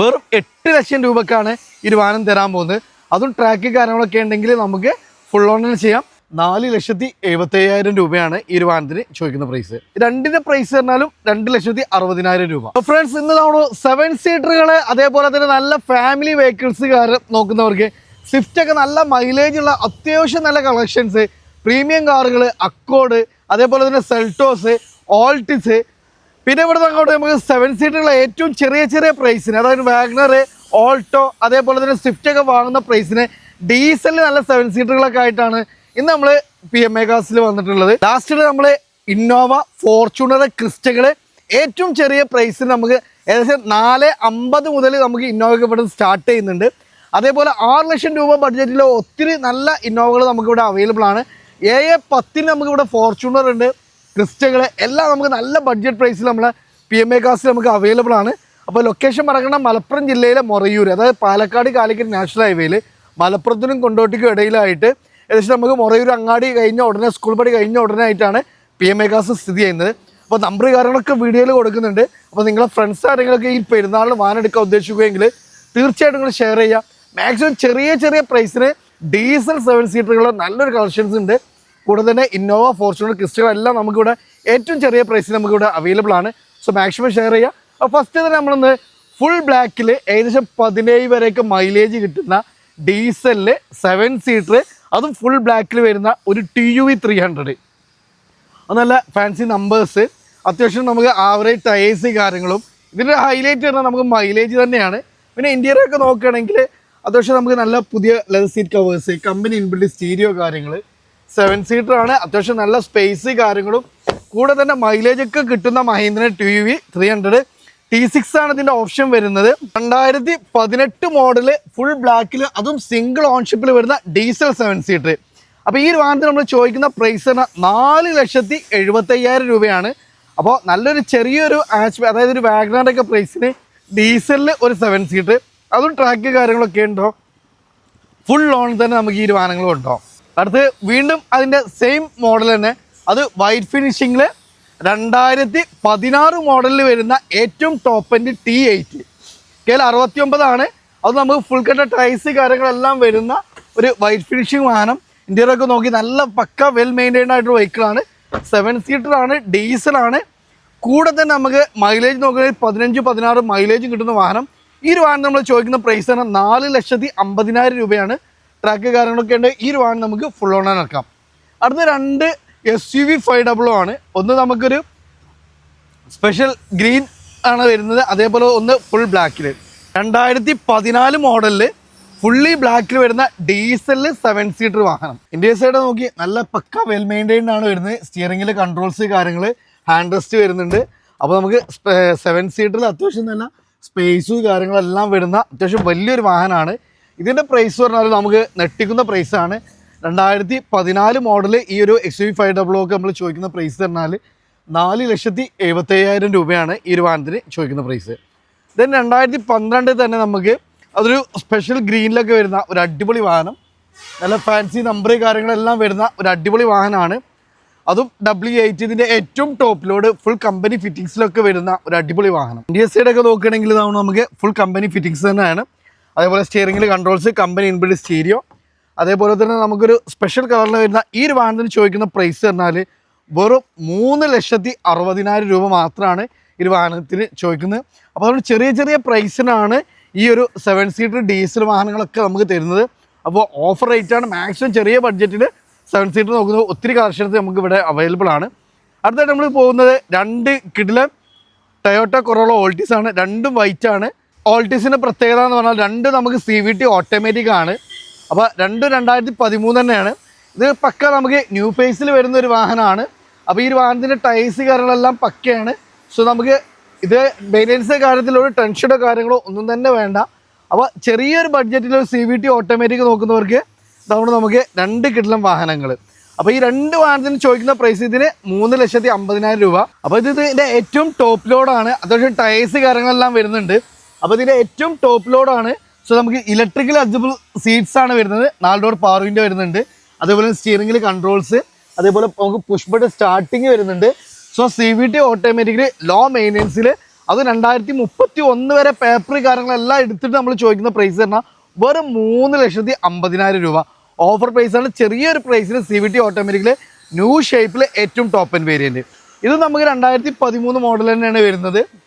വെറും 8 ലക്ഷം രൂപക്കാണ് ഈ ഒരു വാഹനം തരാൻ പോകുന്നത്. അതും ട്രാക്ക് കാര്യങ്ങളൊക്കെ ഉണ്ടെങ്കിൽ നമുക്ക് ഫുൾ ഓൺ ചെയ്യാം. 4,70,75,000 രൂപയാണ് ഈ ഒരു വാഹനത്തിന് ചോദിക്കുന്ന പ്രൈസ്. രണ്ടിന്റെ പ്രൈസ് പറഞ്ഞാലും 2,60,000 രൂപ. ഫ്രണ്ട്സ്, ഇന്ന് നമ്മൾ 7 സീറ്ററുകൾ അതേപോലെ തന്നെ നല്ല ഫാമിലി വെഹിക്കിൾസ് നോക്കുന്നവർക്ക് സ്വിഫ്റ്റ് ഒക്കെ നല്ല മൈലേജ് ഉള്ള അത്യാവശ്യം നല്ല കളക്ഷൻസ്, പ്രീമിയം കാറുകൾ, അക്കോർഡ്, അതേപോലെ തന്നെ സെൽറ്റോസ്, ഓൾട്ടിസ്, പിന്നെ ഇവിടെ അങ്ങോട്ട് നമുക്ക് 7 സീറ്ററുകൾ ഏറ്റവും ചെറിയ ചെറിയ പ്രൈസിന്, അതായത് വാഗ്നർ, ഓൾട്ടോ, അതേപോലെ തന്നെ സ്വിഫ്റ്റ് ഒക്കെ വാങ്ങുന്ന പ്രൈസിന് ഡീസലിൽ നല്ല 7 സീറ്ററുകളൊക്കെ ആയിട്ടാണ് ഇന്ന് നമ്മൾ PMA കാസിൽ വന്നിട്ടുള്ളത്. ലാസ്റ്റിൽ നമ്മൾ ഇന്നോവ, ഫോർച്യൂണർ, ക്രിസ്റ്റകൾ ഏറ്റവും ചെറിയ പ്രൈസിൽ നമുക്ക് ഏകദേശം 450 മുതൽ നമുക്ക് ഇന്നോവയ്ക്ക് ഇവിടെ സ്റ്റാർട്ട് ചെയ്യുന്നുണ്ട്. അതേപോലെ 6 ലക്ഷം രൂപ ബഡ്ജറ്റിൽ ഒത്തിരി നല്ല ഇന്നോവകൾ നമുക്കിവിടെ അവൈലബിൾ ആണ്. 7-10 നമുക്കിവിടെ ഫോർച്യൂണർ ഉണ്ട്, ക്രിസ്റ്റകൾ എല്ലാം നമുക്ക് നല്ല ബഡ്ജറ്റ് പ്രൈസിൽ നമ്മളെ PMA കാസിൽ നമുക്ക് അവൈലബിൾ ആണ്. അപ്പോൾ ലൊക്കേഷൻ പറയുന്നത് മലപ്പുറം ജില്ലയിലെ മൊറയൂർ, അതായത് പാലക്കാട് കാലിക്കറ്റ് നാഷണൽ ഹൈവേയിൽ മലപ്പുറത്തിനും കൊണ്ടോട്ടിക്കും ഇടയിലായിട്ട് ഏകദേശം നമുക്ക് മൊറയൂർ അങ്ങാടി കഴിഞ്ഞ ഉടനെ, സ്കൂൾ പടി കഴിഞ്ഞ ഉടനെ ആയിട്ടാണ് PMA കാസ് സ്ഥിതി ചെയ്യുന്നത്. അപ്പോൾ നമ്പർ കാര്യങ്ങളൊക്കെ വീഡിയോയിൽ കൊടുക്കുന്നുണ്ട്. അപ്പോൾ നിങ്ങളെ ഫ്രണ്ട്സ് ആരെങ്കിലുമൊക്കെ ഈ പെരുന്നാളിന് വാഹനം എടുക്കാൻ ഉദ്ദേശിക്കുകയെങ്കിൽ തീർച്ചയായിട്ടും നിങ്ങൾ ഷെയർ ചെയ്യുക. മാക്സിമം ചെറിയ ചെറിയ പ്രൈസിന് ഡീസൽ 7 സീറ്ററുകളുടെ നല്ലൊരു കളക്ഷൻസ് ഉണ്ട്. കൂടെ തന്നെ ഇന്നോവ, ഫോർച്യൂണർ, ക്രിസ്റ്റകൾ എല്ലാം നമുക്കിവിടെ ഏറ്റവും ചെറിയ പ്രൈസിൽ നമുക്കിവിടെ അവൈലബിൾ ആണ്. സോ മാക്സിമം ഷെയർ ചെയ്യുക. അപ്പോൾ ഫസ്റ്റ് തന്നെ നമ്മളിന്ന് ഫുൾ ബ്ലാക്കിൽ ഏകദേശം 17 വരെയൊക്കെ മൈലേജ് കിട്ടുന്ന ഡീസലിൽ 7 സീറ്റർ, അതും ഫുൾ ബ്ലാക്കിൽ വരുന്ന ഒരു TUV 300. അത് നല്ല ഫാൻസി നമ്പേഴ്സ്, അത്യാവശ്യം നമുക്ക് ആവറേജ് ടയേഴ്സ് കാര്യങ്ങളും. ഇതിൻ്റെ ഹൈലൈറ്റ് പറഞ്ഞാൽ നമുക്ക് മൈലേജ് തന്നെയാണ്. പിന്നെ ഇൻറ്റീരിയർ ഒക്കെ നോക്കുകയാണെങ്കിൽ അത്യാവശ്യം നമുക്ക് നല്ല പുതിയ leather seat covers, company inbuilt stereo കാര്യങ്ങൾ, 7 സീറ്റർ ആണ്, അത്യാവശ്യം നല്ല സ്പേസ് കാര്യങ്ങളും. കൂടെ തന്നെ മൈലേജ് ഒക്കെ കിട്ടുന്ന മഹീന്ദ്ര TUV 300 T6 ആണ് ഇതിൻ്റെ ഓപ്ഷൻ വരുന്നത്. 2018 മോഡല് ഫുൾ ബ്ലാക്കിൽ, അതും സിംഗിൾ ഓൺഷിപ്പിൽ വരുന്ന ഡീസൽ 7 സീറ്റർ. അപ്പോൾ ഈ ഒരു വാഹനത്തിന് നമ്മൾ ചോദിക്കുന്ന പ്രൈസ് 4,70,75,000 രൂപയാണ്. അപ്പോൾ നല്ലൊരു ചെറിയൊരു അതായത് ഒരു വാഗ്നറിൻ്റെ പ്രൈസിന് ഡീസലിൽ ഒരു 7 സീറ്റർ, അതും ട്രാക്ക് കാര്യങ്ങളൊക്കെ ഉണ്ടോ, ഫുൾ ലോൺ തന്നെ നമുക്ക് ഈ ഒരു വാഹനങ്ങളും ഉണ്ടോ. അടുത്ത് വീണ്ടും അതിൻ്റെ സെയിം മോഡൽ തന്നെ, അത് വൈറ്റ് ഫിനിഷിങ്ങിൽ 2016 മോഡലിൽ വരുന്ന ഏറ്റവും ടോപ്പ് എൻഡ് T8 69 ആണ്. അത് നമുക്ക് ഫുൾ കട്ട ടൈസ് കാര്യങ്ങളെല്ലാം വരുന്ന ഒരു വൈറ്റ് ഫിനിഷിങ് വാഹനം. ഇന്ത്യയിലൊക്കെ നോക്കി നല്ല പക്ക വെൽ മെയിൻറ്റൈൻഡ് ആയിട്ടുള്ള വെഹിക്കിളാണ്. 7 സീറ്റർ ആണ്, ഡീസലാണ്. കൂടെ തന്നെ നമുക്ക് മൈലേജ് നോക്കുകയാണെങ്കിൽ 15-16 മൈലേജ് കിട്ടുന്ന വാഹനം. ഈ ഒരു വാഹനം നമ്മൾ ചോദിക്കുന്ന പ്രൈസ് 4,50,000 രൂപയാണ്. ട്രാക്ക് കാര്യങ്ങളൊക്കെ ഉണ്ട്. ഈ ഒരു വാഹനം നമുക്ക് ഫുൾ ഓൺ ഇറക്കാം. അടുത്ത 2 SUV 500 ആണ്. ഒന്ന് നമുക്കൊരു സ്പെഷ്യൽ ഗ്രീൻ ആണ് വരുന്നത്, അതേപോലെ ഒന്ന് ഫുൾ ബ്ലാക്കിൽ. 2014 മോഡലിൽ ഫുള്ളി ബ്ലാക്കിൽ വരുന്ന ഡീസലിൽ 7 സീറ്റർ വാഹനം. ഇന്ത്യ സൈഡ് നോക്കി നല്ല പക്ക വെൽ മെയിൻറ്റൈൻഡ് ആണ് വരുന്നത്. സ്റ്റിയറിംഗിൽ കൺട്രോൾസ് കാര്യങ്ങൾ, ഹാൻഡ് റെസ്റ്റ് വരുന്നുണ്ട്. അപ്പോൾ നമുക്ക് 7 സീറ്ററിൽ അത്യാവശ്യം നല്ല സ്പേസ് കാര്യങ്ങളെല്ലാം വരുന്ന അത്യാവശ്യം വലിയൊരു വാഹനമാണ്. ഇതിൻ്റെ പ്രൈസ് പറഞ്ഞാൽ നമുക്ക് നെട്ടിക്കുന്ന പ്രൈസാണ്. 2014 മോഡൽ ഈ ഒരു SUV 500 ഒക്കെ നമ്മൾ ചോദിക്കുന്ന പ്രൈസ് പറഞ്ഞാൽ 4,70,75,000 രൂപയാണ് ഈ ഒരു വാഹനത്തിന് ചോദിക്കുന്ന പ്രൈസ്. ദെൻ 2012 തന്നെ നമുക്ക് അതൊരു സ്പെഷ്യൽ ഗ്രീനിലൊക്കെ വരുന്ന ഒരു അടിപൊളി വാഹനം, നല്ല ഫാൻസി നമ്പർ കാര്യങ്ങളെല്ലാം വരുന്ന ഒരു അടിപൊളി വാഹനമാണ്. അതും W8 ഇതിൻ്റെ ഏറ്റവും ടോപ്പ് ലോഡ് ഫുൾ കമ്പനി ഫിറ്റിങ്സിലൊക്കെ വരുന്ന ഒരു അടിപൊളി വാഹനം. ഇന്ത്യ സൈഡൊക്കെ നോക്കുകയാണെങ്കിൽ ഇതാണ് നമുക്ക് ഫുൾ കമ്പനി ഫിറ്റിങ്സ് തന്നെയാണ്. അതേപോലെ സ്റ്റിയറിംഗിൽ കൺട്രോൾസ്, കമ്പനി ഇൻബിൽഡ് സ്റ്റീരിയോ. അതേപോലെ തന്നെ നമുക്കൊരു സ്പെഷ്യൽ കളറിൽ വരുന്ന ഈ ഒരു വാഹനത്തിന് ചോദിക്കുന്ന പ്രൈസ് പറഞ്ഞാൽ വെറും 3,60,000 രൂപ മാത്രമാണ് ഈ ഒരു വാഹനത്തിന് ചോദിക്കുന്നത്. അപ്പോൾ അതുകൊണ്ട് ചെറിയ ചെറിയ പ്രൈസിനാണ് ഈ ഒരു 7 സീറ്റർ ഡീസൽ വാഹനങ്ങളൊക്കെ നമുക്ക് തരുന്നത്. അപ്പോൾ ഓഫർ റേറ്റാണ്. മാക്സിമം ചെറിയ ബഡ്ജറ്റിൽ 7 സീറ്റർ നോക്കുന്നത് ഒത്തിരി കളക്ഷൻസ് നമുക്ക് ഇവിടെ അവൈലബിൾ ആണ്. അടുത്തായിട്ട് നമ്മൾ പോകുന്നത് 2 കിഡിലെ ടൊയോട്ട കൊറോള ഓൾട്ടീസ് ആണ്. രണ്ടും വൈറ്റ് ആണ്. ഓൾട്ടീസിൻ്റെ പ്രത്യേകത എന്ന് പറഞ്ഞാൽ 2 നമുക്ക് CVT ഓട്ടോമാറ്റിക് ആണ്. അപ്പോൾ 2013 തന്നെയാണ്. ഇത് പക്ക നമുക്ക് ന്യൂ ഫേസിൽ വരുന്ന ഒരു വാഹനമാണ്. അപ്പോൾ ഈ ഒരു വാഹനത്തിൻ്റെ ടൈസ് കാര്യങ്ങളെല്ലാം പക്കയാണ്. സോ നമുക്ക് ഇത് മെയിൻ്റെനൻസ് കാര്യത്തിൽ ഒരു ടെൻഷനോ കാര്യങ്ങളോ ഒന്നും തന്നെ വേണ്ട. അപ്പോൾ ചെറിയൊരു ബഡ്ജറ്റിൽ ഒരു CVT ഓട്ടോമാറ്റിക് നോക്കുന്നവർക്ക് ഇതുകൊണ്ട് നമുക്ക് 2 കിടിലൻ വാഹനങ്ങൾ. അപ്പോൾ ഈ 2 വാഹനത്തിന് ചോദിക്കുന്ന പ്രൈസ് ഇതിന് 3,50,000 രൂപ. അപ്പോൾ ഇതിൻ്റെ ഏറ്റവും ടോപ്പ് ലോഡാണ്. അത്യാവശ്യം ടയേഴ്സ് കാര്യങ്ങളെല്ലാം വരുന്നുണ്ട്. അപ്പോൾ ഇതിൻ്റെ ഏറ്റവും ടോപ്പ് ലോഡാണ്. സോ നമുക്ക് ഇലക്ട്രിക്കൽ അഡ്ജസ്റ്റബിൾ സീറ്റ്സ് ആണ് വരുന്നത്. 4 ഡോർ പവർ വിൻഡോ വരുന്നുണ്ട്. അതേപോലെ സ്റ്റിയറിംഗിൽ കൺട്രോൾസ്, അതേപോലെ നമുക്ക് പുഷ് ബട്ടൺ സ്റ്റാർട്ടിങ് വരുന്നുണ്ട്. സോ CVT ഓട്ടോമാറ്റിക്കലി ലോ മെയിൻ്റെനൻസിൽ അത് 2031 വരെ പേപ്പർ കാര്യങ്ങളെല്ലാം എടുത്തിട്ട് നമ്മൾ ചോദിക്കുന്ന പ്രൈസ് പറഞ്ഞാൽ വെറും 3,50,000 രൂപ. ഓഫർ പ്രൈസാണ്. ചെറിയൊരു പ്രൈസിന് CVT ഓട്ടോമാറ്റിക്കിൽ ന്യൂ ഷേപ്പിൽ ഏറ്റവും ടോപ്പ് എൻഡ് വേരിയൻറ്റ്. ഇത് നമുക്ക് 2013 മോഡൽ തന്നെയാണ് വരുന്നത്.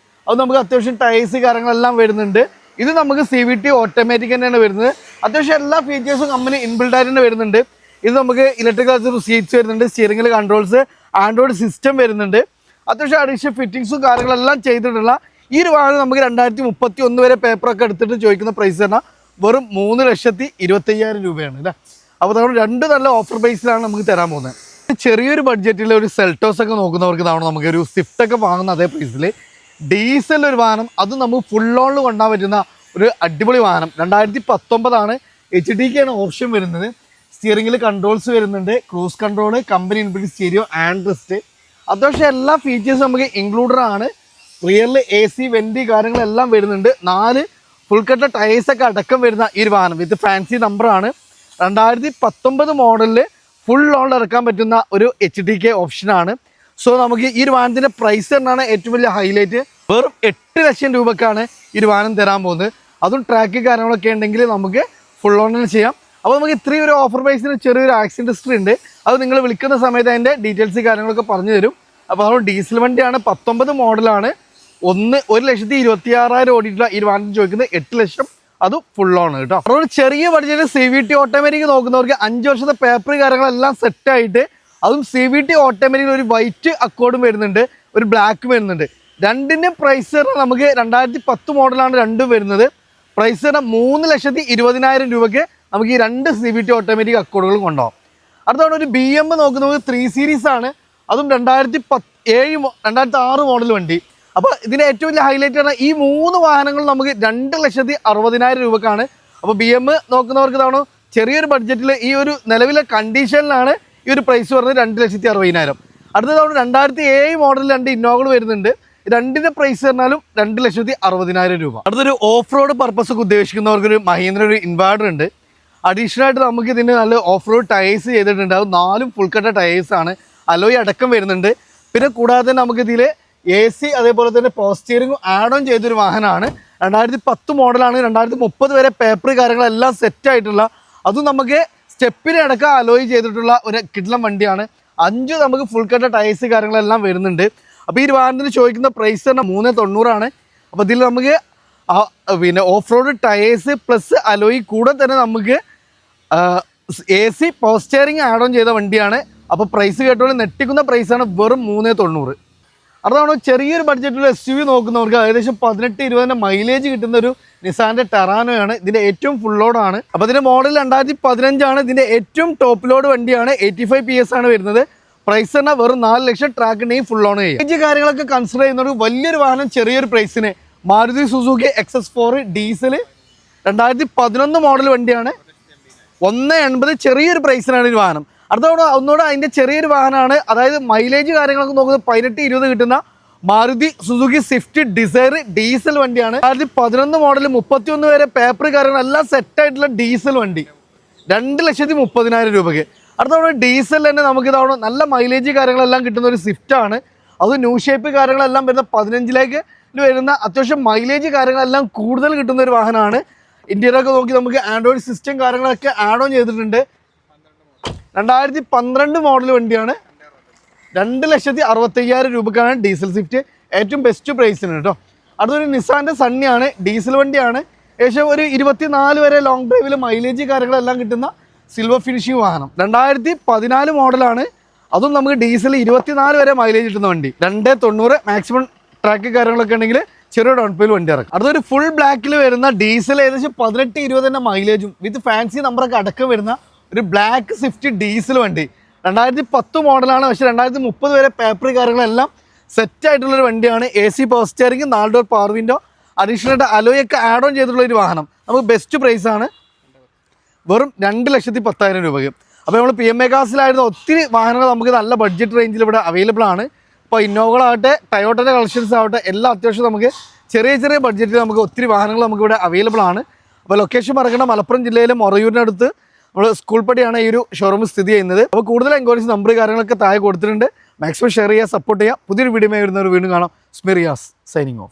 അത് നമുക്ക് അത്യാവശ്യം ടയേഴ്സ് കാര്യങ്ങളെല്ലാം വരുന്നുണ്ട്. ഇത് നമുക്ക് CVT ഓട്ടോമാറ്റിക് തന്നെയാണ് വരുന്നത്. അത്യാവശ്യം എല്ലാ ഫീച്ചേഴ്സും കമ്പനി ഇൻബിൽഡ് ആയിട്ട് തന്നെ വരുന്നുണ്ട്. ഇത് നമുക്ക് ഇലക്ട്രിക്കൽ സീറ്റ്സ് വരുന്നുണ്ട്, സ്റ്റിയറിംഗിൽ കൺട്രോൾസ്, ആൻഡ്രോയിഡ് സിസ്റ്റം വരുന്നുണ്ട്. അത്യാവശ്യം അഡീഷണൽ ഫിറ്റിങ്സും കാര്യങ്ങളെല്ലാം ചെയ്തിട്ടുള്ള ഈ ഒരു വാഹനം നമുക്ക് 2031 വരെ പേപ്പറൊക്കെ എടുത്തിട്ട് ചോദിക്കുന്ന പ്രൈസ് പറഞ്ഞാൽ വെറും 3,25,000 രൂപയാണ് അല്ലേ. അപ്പോൾ നമ്മൾ രണ്ട് നല്ല ഓഫർ പ്രൈസിലാണ് നമുക്ക് തരാൻ പോകുന്നത്. ചെറിയൊരു ബഡ്ജറ്റിൽ ഒരു സെൽറ്റോസ് ഒക്കെ നോക്കുന്നവർക്ക് തവണ നമുക്ക് ഒരു സ്വിഫ്റ്റ് ഒക്കെ വാങ്ങുന്ന അതേ പ്രൈസിൽ ഡീസൽ ഒരു വാഹനം, അത് നമുക്ക് ഫുൾ ഓണിൽ കൊണ്ടുപോകാൻ പറ്റുന്ന ഒരു അടിപൊളി വാഹനം. 2019 HDK ആണ് ഓപ്ഷൻ വരുന്നത്. സ്റ്റിയറിംഗിൽ കൺട്രോൾസ് വരുന്നുണ്ട്, cruise control, company inbuilt stereo, and rest, അത്യാവശ്യം എല്ലാ ഫീച്ചേഴ്സും നമുക്ക് ഇൻക്ലൂഡഡ് ആണ്. റിയറിൽ AC വെൻറ്റി കാര്യങ്ങളെല്ലാം വരുന്നുണ്ട്. 4 ഫുൾ കട്ട ടയേഴ്സൊക്കെ അടക്കം വരുന്ന ഈ ഒരു വാഹനം വിത്ത് ഫാൻസി നമ്പറാണ്. 2019 മോഡലിൽ ഫുൾ ഓണിൽ ഇറക്കാൻ പറ്റുന്ന ഒരു HDK ഓപ്ഷനാണ്. സോ നമുക്ക് ഈ ഒരു വാഹനത്തിൻ്റെ പ്രൈസ് തന്നെയാണ് ഏറ്റവും വലിയ ഹൈലൈറ്റ്. വെറും 8 ലക്ഷം രൂപക്കാണ് ഈ ഒരു വാഹനം തരാൻ പോകുന്നത്. അതും ട്രാക്ക് കാര്യങ്ങളൊക്കെ ഉണ്ടെങ്കിൽ നമുക്ക് ഫുൾ ഓണിൽ ചെയ്യാം. അപ്പോൾ നമുക്ക് ഇത്രയും ഒരു ഓഫർ പ്രൈസിന് ചെറിയൊരു ആക്സിഡൻറ്റ് ഹിസ്റ്ററി ഉണ്ട്. അത് നിങ്ങൾ വിളിക്കുന്ന സമയത്ത് അതിൻ്റെ ഡീറ്റെയിൽസ് കാര്യങ്ങളൊക്കെ പറഞ്ഞു തരും. അപ്പോൾ നമ്മൾ ഡീസൽ വണ്ടിയാണ്, 19 മോഡലാണ്, 1,26,000 ഓടിയിട്ടുള്ള ഈ വാഹനത്തിന് ചോദിക്കുന്നത് 8 ലക്ഷം, അത് ഫുൾ ഓൺ കേട്ടോ. അപ്പോൾ ഒരു ചെറിയ ബഡ്ജറ്റ് CVT ഓട്ടോമാറ്റിക് നോക്കുന്നവർക്ക് 5 വർഷത്തെ പേപ്പർ കാര്യങ്ങളെല്ലാം സെറ്റായിട്ട്, അതും CVT ഓട്ടോമാറ്റിക് ഒരു വൈറ്റ് അക്കോർഡും വരുന്നുണ്ട്, ഒരു ബ്ലാക്ക് വരുന്നുണ്ട്. രണ്ടിൻ്റെ പ്രൈസ് നമുക്ക് 2010 മോഡലാണ് രണ്ടും വരുന്നത്. പ്രൈസ് 3,20,000 രൂപയ്ക്ക് നമുക്ക് ഈ 2 CVT ഓട്ടോമാറ്റിക് അക്കോർഡുകളും കൊണ്ടുപോകാം. അടുത്താണ് ഒരു BM നോക്കുന്നത് 3 സീരീസ് ആണ്, അതും 2006 മോഡൽ വണ്ടി. അപ്പോൾ ഇതിൻ്റെ ഏറ്റവും വലിയ ഹൈലൈറ്റ് ആണ് ഈ 3 വാഹനങ്ങൾ നമുക്ക് 2,60,000 രൂപക്കാണ്. അപ്പോൾ BM നോക്കുന്നവർക്ക് തവണ ചെറിയൊരു ബഡ്ജറ്റിൽ ഈ ഒരു നിലവിലെ കണ്ടീഷനിലാണ് ഈ ഒരു പ്രൈസ് പറഞ്ഞത് 2,60,000. അടുത്ത തവണ 2007 മോഡൽ 2 ഇന്നോവകൾ വരുന്നുണ്ട്. രണ്ടിൻ്റെ പ്രൈസ് പറഞ്ഞാലും 2,60,000 രൂപ. അടുത്തൊരു ഓഫ് റോഡ് പർപ്പസ് ഒക്കെ ഉദ്ദേശിക്കുന്നവർക്കൊരു മഹീന്ദ്ര ഒരു ഇൻവേർട്ടർ ഉണ്ട്. അഡീഷണൽ ആയിട്ട് നമുക്ക് ഇതിന് നല്ല ഓഫ് റോഡ് ടയേഴ്സ് ചെയ്തിട്ടുണ്ട്. അത് 4 ഫുൾ കട്ട ടയേഴ്സാണ്, അലോയ് അടക്കം വരുന്നുണ്ട്. പിന്നെ കൂടാതെ തന്നെ നമുക്ക് ഇതിൽ AC അതേപോലെ തന്നെ പവർ സ്റ്റിയറിംഗും ആഡ് ഓൺ ചെയ്തൊരു വാഹനമാണ്. 2010 മോഡലാണ്, 2030 വരെ പേപ്പർ കാര്യങ്ങളെല്ലാം സെറ്റായിട്ടുള്ള, അതും നമുക്ക് സ്റ്റെപ്പിനെ അടക്കം അലോയ് ചെയ്തിട്ടുള്ള ഒരു കിഡ്ലം വണ്ടിയാണ്. 5 നമുക്ക് ഫുൾ കട്ട ടയേഴ്സ് കാര്യങ്ങളെല്ലാം വരുന്നുണ്ട്. അപ്പോൾ ഈ വാഹനത്തിന് ചോദിക്കുന്ന പ്രൈസ് തന്നെ 3,90,000. അപ്പോൾ ഇതിൽ നമുക്ക് പിന്നെ off road tyres plus alloy കൂടെ തന്നെ നമുക്ക് AC power steering add on ചെയ്ത വണ്ടിയാണ്. അപ്പോൾ പ്രൈസ് കേട്ടോളം നെട്ടിക്കുന്ന പ്രൈസാണ്, വെറും 3,90,000. അതാണ് ചെറിയൊരു ബഡ്ജറ്റിൽ SUV നോക്കുന്നവർക്ക് ഏകദേശം 18-20 മൈലേജ് കിട്ടുന്ന ഒരു നിസാൻ്റെ ടെറാനോയാണ്. ഇതിൻ്റെ ഏറ്റവും ഫുൾ ലോഡാണ്. അപ്പോൾ ഇതിൻ്റെ മോഡൽ 2015 ഇതിൻ്റെ ഏറ്റവും ടോപ്പ് ലോഡ് വണ്ടിയാണ്. 85 PS ആണ് വരുന്നത്. പ്രൈസ് തന്നെ വെറും 4 ലക്ഷം. ട്രാക്ക് ഉണ്ടെങ്കിൽ ഫുൾ ഓൺ ചെയ്യും. ഈ കാര്യങ്ങളൊക്കെ കൺസിഡർ ചെയ്യുന്ന ഒരു വലിയൊരു വാഹനം ചെറിയൊരു പ്രൈസിന് Maruti Suzuki XS4 diesel 2011 model വണ്ടിയാണ്. 1,80 ചെറിയൊരു പ്രൈസിനാണ് ഈ വാഹനം. ഒന്നുകൂടെ അതിൻ്റെ ചെറിയൊരു വാഹനമാണ്. അതായത് മൈലേജ് കാര്യങ്ങളൊക്കെ നോക്കുന്നത് 18-20 കിട്ടുന്ന Maruti Suzuki Swift Dzire diesel വണ്ടിയാണ്. 2011 മോഡൽ 31 വരെ പേപ്പർ കാര്യങ്ങളെല്ലാം സെറ്റായിട്ടുള്ള ഡീസൽ വണ്ടി 2,30,000 രൂപയ്ക്ക്. അടുത്തവണ ഡീസൽ തന്നെ നമുക്ക് ഇതവണ നല്ല മൈലേജ് കാര്യങ്ങളെല്ലാം കിട്ടുന്ന ഒരു സ്വിഫ്റ്റാണ്. അത് ന്യൂ ഷേപ്പ് കാര്യങ്ങളെല്ലാം വരുന്ന 15 വരുന്ന അത്യാവശ്യം മൈലേജ് കാര്യങ്ങളെല്ലാം കൂടുതൽ കിട്ടുന്ന ഒരു വാഹനമാണ്. ഇന്ത്യയിലൊക്കെ നോക്കി നമുക്ക് ആൻഡ്രോയിഡ് സിസ്റ്റം കാര്യങ്ങളൊക്കെ ആഡ് ഓൺ ചെയ്തിട്ടുണ്ട്. 2012 മോഡൽ വണ്ടിയാണ്. 2,65,000 രൂപക്കാണ് ഡീസൽ സ്വിഫ്റ്റ്. ഏറ്റവും ബെസ്റ്റ് പ്രൈസിന് കേട്ടോ. അടുത്തൊരു നിസാൻ്റെ സണ്ണിയാണ്, ഡീസൽ വണ്ടിയാണ്. ഏകദേശം ഒരു 24 വരെ ലോങ് ഡ്രൈവിൽ മൈലേജ് കാര്യങ്ങളെല്ലാം കിട്ടുന്ന സിൽവർ ഫിനിഷിംഗ് വാഹനം. 2014 മോഡലാണ്. അതും നമുക്ക് ഡീസൽ 24 വരെ മൈലേജ് കിട്ടുന്ന വണ്ടി. 2,90 മാക്സിമം ട്രാക്ക് കാര്യങ്ങളൊക്കെ ഉണ്ടെങ്കിൽ ചെറിയ ഡൗൺ പേയ്മെന്റ് വണ്ടി ഇറക്കും. അടുത്തൊരു ഫുൾ ബ്ലാക്കിൽ വരുന്ന ഡീസൽ ഏകദേശം 18-20 മൈലേജും വിത്ത് ഫാൻസി നമ്പറൊക്കെ അടക്കം വരുന്ന ഒരു ബ്ലാക്ക് സ്വിഫ്റ്റ് ഡീസൽ വണ്ടി. 2010 മോഡലാണ്. പക്ഷേ 2030 വരെ പേപ്പർ കാര്യങ്ങളെല്ലാം സെറ്റായിട്ടുള്ളൊരു വണ്ടിയാണ്. AC power steering, 4 door power window, additional ആയിട്ട് അലോയൊക്കെ ആഡ് ഓൺ ചെയ്തിട്ടുള്ള ഒരു വാഹനം. നമുക്ക് ബെസ്റ്റ് പ്രൈസാണ്, വെറും 2,10,000 രൂപയ്ക്ക്. അപ്പോൾ നമ്മൾ PMA കാസിലായിരുന്ന ഒത്തിരി വാഹനങ്ങൾ നമുക്ക് നല്ല ബഡ്ജറ്റ് റേഞ്ചിൽ ഇവിടെ അവൈലബിൾ ആണ്. ഇപ്പോൾ ഇന്നോവകളാവട്ടെ, ടയോട്ടയുടെ കളക്ഷൻസ് ആവട്ടെ, എല്ലാം അത്യാവശ്യം നമുക്ക് ചെറിയ ബഡ്ജറ്റിൽ നമുക്ക് ഒത്തിരി വാഹനങ്ങൾ നമുക്ക് ഇവിടെ അവൈലബിൾ ആണ്. അപ്പോൾ ലൊക്കേഷൻ പറയേണ്ട മലപ്പുറം ജില്ലയിലെ മൊറയൂരിനടുത്ത് നമ്മൾ സ്കൂൾ പടിയാണ് ഈ ഒരു ഷോറൂം സ്ഥിതി ചെയ്യുന്നത്. അപ്പോൾ കൂടുതൽ എൻക്വയറീസ് നമ്പർ കാര്യങ്ങളൊക്കെ താഴെ കൊടുത്തിട്ടുണ്ട്. മാക്സിമം ഷെയർ ചെയ്യുക, സപ്പോർട്ട് ചെയ്യുക. പുതിയൊരു വീഡിയോ വരുന്നവർ വീണ്ടും കാണാം. സ്മിറിയാസ് സൈനിങ് ഓഫ്.